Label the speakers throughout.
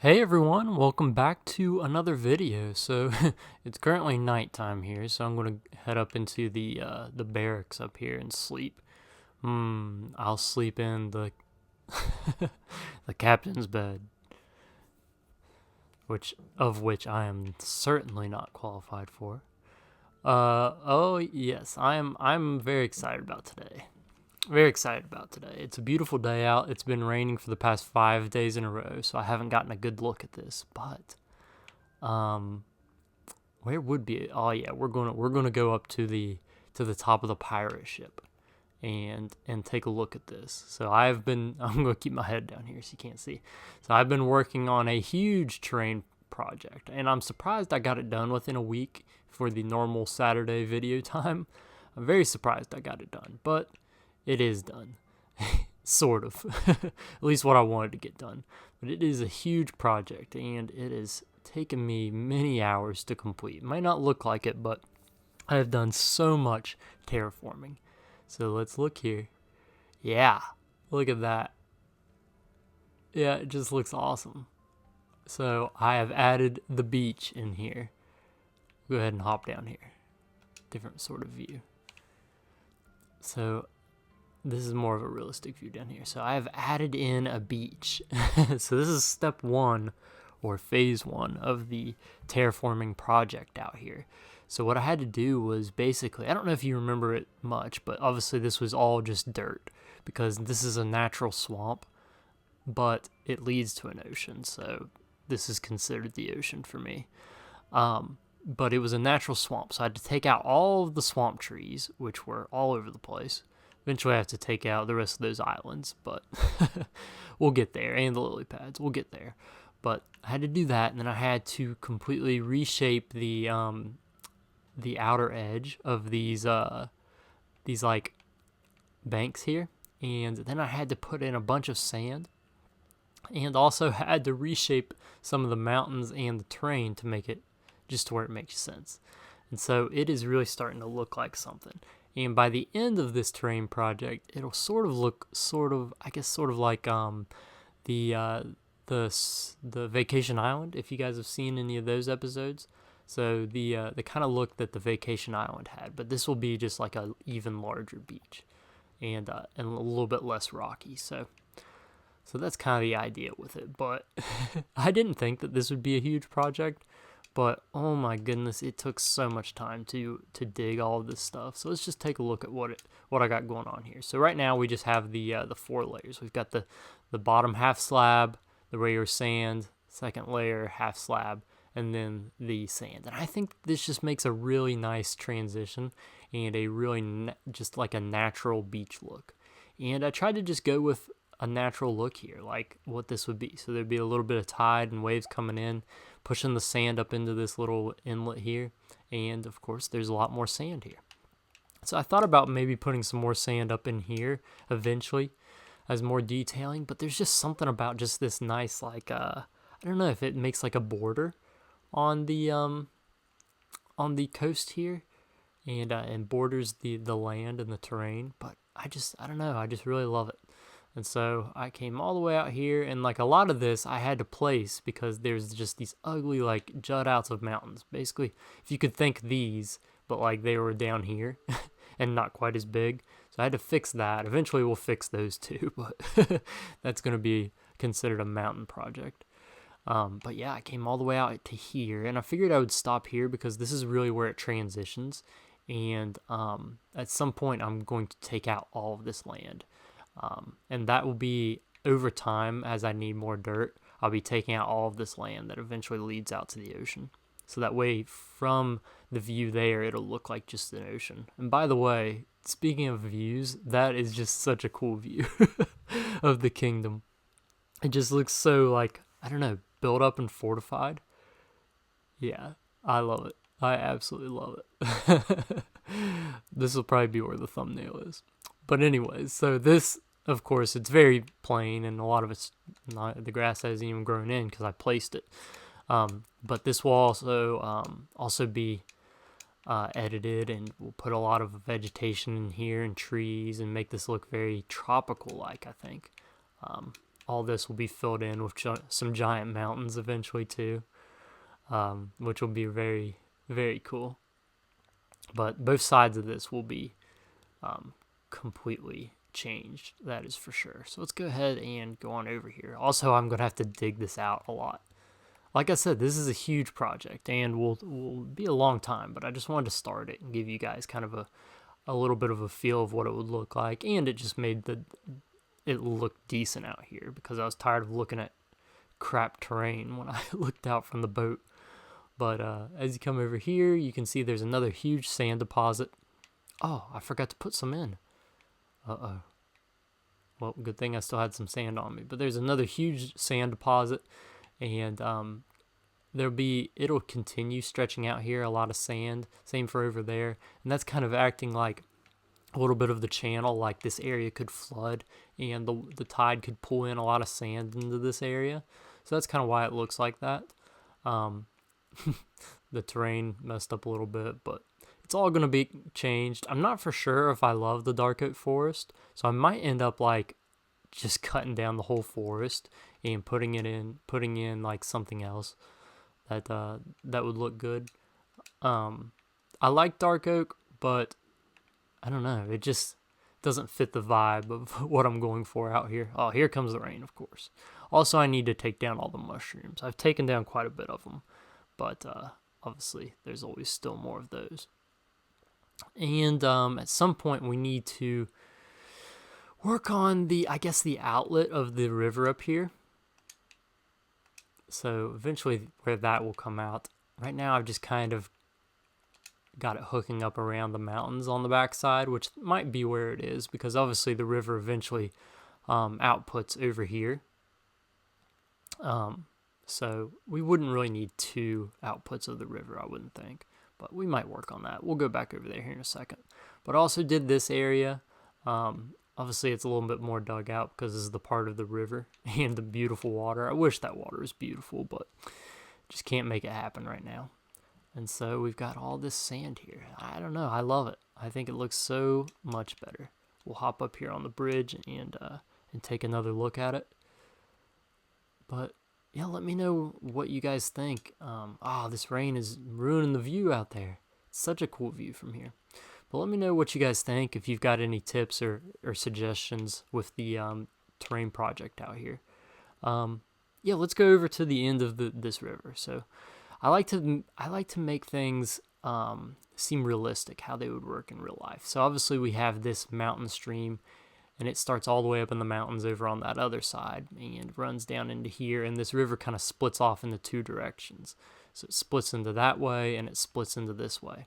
Speaker 1: Hey everyone, welcome back to another video. So it's currently nighttime here, so I'm gonna head up into the barracks up here and sleep. I'll sleep in the the captain's bed, which I am certainly not qualified for. Oh yes, I'm very excited about today. Very excited about today. It's a beautiful day out. It's been raining for the past 5 days in a row, so I haven't gotten a good look at this. But um, where would be? Oh yeah, we're gonna go up to the top of the pirate ship and take a look at this. So I'm gonna keep my head down here so you can't see. So I've been working on a huge terrain project, and I'm surprised I got it done within a week for the normal Saturday video time. I'm very surprised I got it done, but it is done. Sort of. At least what I wanted to get done. But it is a huge project, and it has taken me many hours to complete. It might not look like it, but I have done so much terraforming. So let's look here. Yeah, look at that. Yeah, it just looks awesome. So I have added the beach in here. Go ahead and hop down here. Different sort of view. So this is more of a realistic view down here. So I have added in a beach. So this is step one, or phase one, of the terraforming project out here. So what I had to do was basically, I don't know if you remember it much, but obviously this was all just dirt because this is a natural swamp, but it leads to an ocean. So this is considered the ocean for me. But it was a natural swamp, so I had to take out all of the swamp trees, which were all over the place. Eventually I have to take out the rest of those islands, but we'll get there, and the lily pads, we'll get there. But I had to do that, and then I had to completely reshape the outer edge of these like banks here, and then I had to put in a bunch of sand, and also had to reshape some of the mountains and the terrain to make it just to where it makes sense. And so it is really starting to look like something. And by the end of this terrain project, it'll sort of look sort of like the the Vacation Island, if you guys have seen any of those episodes. So the kind of look that the Vacation Island had, but this will be just like a even larger beach, and a little bit less rocky. So that's kind of the idea with it. But I didn't think that this would be a huge project. But oh my goodness, it took so much time to dig all of this stuff. So let's just take a look at what I got going on here. So right now we just have the 4 layers. We've got the bottom half slab, the regular sand, second layer half slab, and then the sand. And I think this just makes a really nice transition and a really just like a natural beach look. And I tried to just go with a natural look here, like what this would be. So there'd be a little bit of tide and waves coming in, pushing the sand up into this little inlet here, and of course there's a lot more sand here. So I thought about maybe putting some more sand up in here eventually as more detailing, but there's just something about just this nice, like I don't know if it makes like a border on the coast here, and borders the land and the terrain. But I don't know, I just really love it. And so I came all the way out here, and like a lot of this I had to place because there's just these ugly like jut outs of mountains. Basically, if you could think these, but like they were down here and not quite as big. So I had to fix that. Eventually we'll fix those too, but that's going to be considered a mountain project. But yeah, I came all the way out to here, and I figured I would stop here because this is really where it transitions. And at some point I'm going to take out all of this land. And that will be over time as I need more dirt. I'll be taking out all of this land that eventually leads out to the ocean. So that way, from the view there, it'll look like just an ocean. And by the way, speaking of views, that is just such a cool view of the kingdom. It just looks so, like, I don't know, built up and fortified. Yeah, I love it. I absolutely love it. This will probably be where the thumbnail is. But anyways, so this, of course, it's very plain, and a lot of it's not, the grass hasn't even grown in because I placed it. But this will also be edited, and we'll put a lot of vegetation in here and trees and make this look very tropical-like, I think. all this will be filled in with some giant mountains eventually too, which will be very, very cool. But both sides of this will be completely changed, that is for sure. So let's go ahead and go on over here. Also, I'm going to have to dig this out a lot. Like I said, this is a huge project and will be a long time, but I just wanted to start it and give you guys kind of a little bit of a feel of what it would look like, and it just made it look decent out here because I was tired of looking at crap terrain when I looked out from the boat. But as you come over here, you can see there's another huge sand deposit. Oh, I forgot to put some in. Uh-oh. Well, good thing I still had some sand on me. But there's another huge sand deposit, and it'll continue stretching out here, a lot of sand. Same for over there. And that's kind of acting like a little bit of the channel, like this area could flood, and the tide could pull in a lot of sand into this area. So that's kind of why it looks like that. The terrain messed up a little bit, but it's all going to be changed. I'm not for sure if I love the dark oak forest, so I might end up like just cutting down the whole forest and putting in like something else that would look good. I like dark oak, but I don't know, it just doesn't fit the vibe of what I'm going for out here. Oh, here comes the rain, of course. Also, I need to take down all the mushrooms. I've taken down quite a bit of them, but obviously there's always still more of those. And at some point we need to work on the outlet of the river up here. So eventually where that will come out. Right now I've just kind of got it hooking up around the mountains on the backside, which might be where it is, because obviously the river eventually outputs over here. So we wouldn't really need 2 outputs of the river, I wouldn't think. But we might work on that. We'll go back over there here in a second. But I also did this area. Obviously, it's a little bit more dug out because this is the part of the river and the beautiful water. I wish that water was beautiful, but just can't make it happen right now. And so we've got all this sand here. I don't know. I love it. I think it looks so much better. We'll hop up here on the bridge and take another look at it. But yeah, let me know what you guys think. This rain is ruining the view out there. It's such a cool view from here. But let me know what you guys think, if you've got any tips or suggestions with the terrain project out here. Yeah, let's go over to the end of this river. So I like to make things seem realistic, how they would work in real life. So obviously we have this mountain stream, and it starts all the way up in the mountains over on that other side and runs down into here, and this river kind of splits off into 2 directions. So it splits into that way and it splits into this way.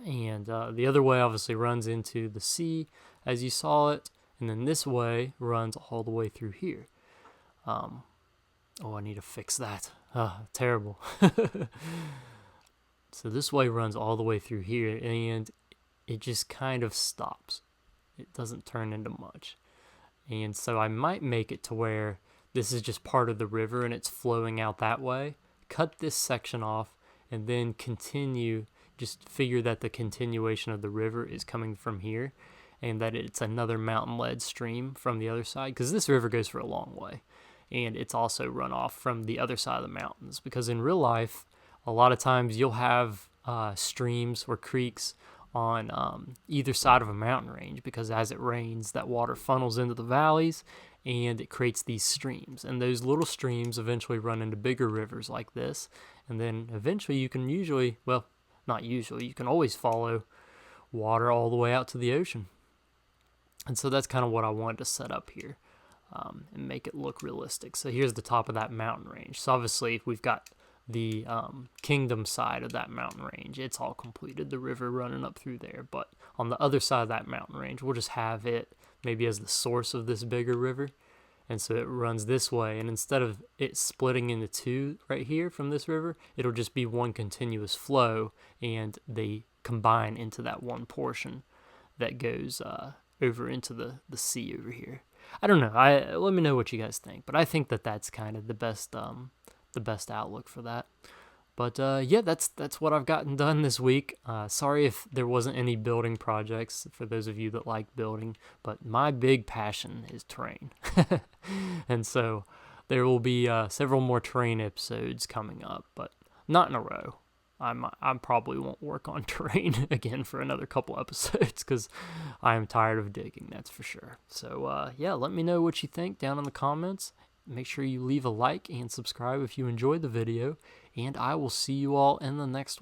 Speaker 1: And the other way obviously runs into the sea as you saw it, and then this way runs all the way through here. I need to fix that. Terrible. So this way runs all the way through here, and it just kind of stops. It doesn't turn into much. And so I might make it to where this is just part of the river and it's flowing out that way. Cut this section off and then continue. Just figure that the continuation of the river is coming from here and that it's another mountain-led stream from the other side, because this river goes for a long way. And it's also run off from the other side of the mountains, because in real life, a lot of times you'll have streams or creeks on either side of a mountain range, because as it rains, that water funnels into the valleys and it creates these streams, and those little streams eventually run into bigger rivers like this, and then eventually you can you can always follow water all the way out to the ocean. And so that's kind of what I wanted to set up here and make it look realistic. So here's the top of that mountain range. So obviously we've got the kingdom side of that mountain range. It's all completed, the river running up through there. But on the other side of that mountain range, we'll just have it maybe as the source of this bigger river. And so it runs this way, and instead of it splitting into 2 right here from this river, it'll just be one continuous flow, and they combine into that one portion that goes over into the sea over here. I don't know. Let me know what you guys think, but I think that that's kind of the best outlook for that. But yeah, that's what I've gotten done this week. Sorry if there wasn't any building projects for those of you that like building, but my big passion is terrain. And so there will be several more terrain episodes coming up, but not in a row. I probably won't work on terrain again for another couple episodes because I am tired of digging, that's for sure. So yeah, let me know what you think down in the comments. Make sure you leave a like and subscribe if you enjoyed the video, and I will see you all in the next one.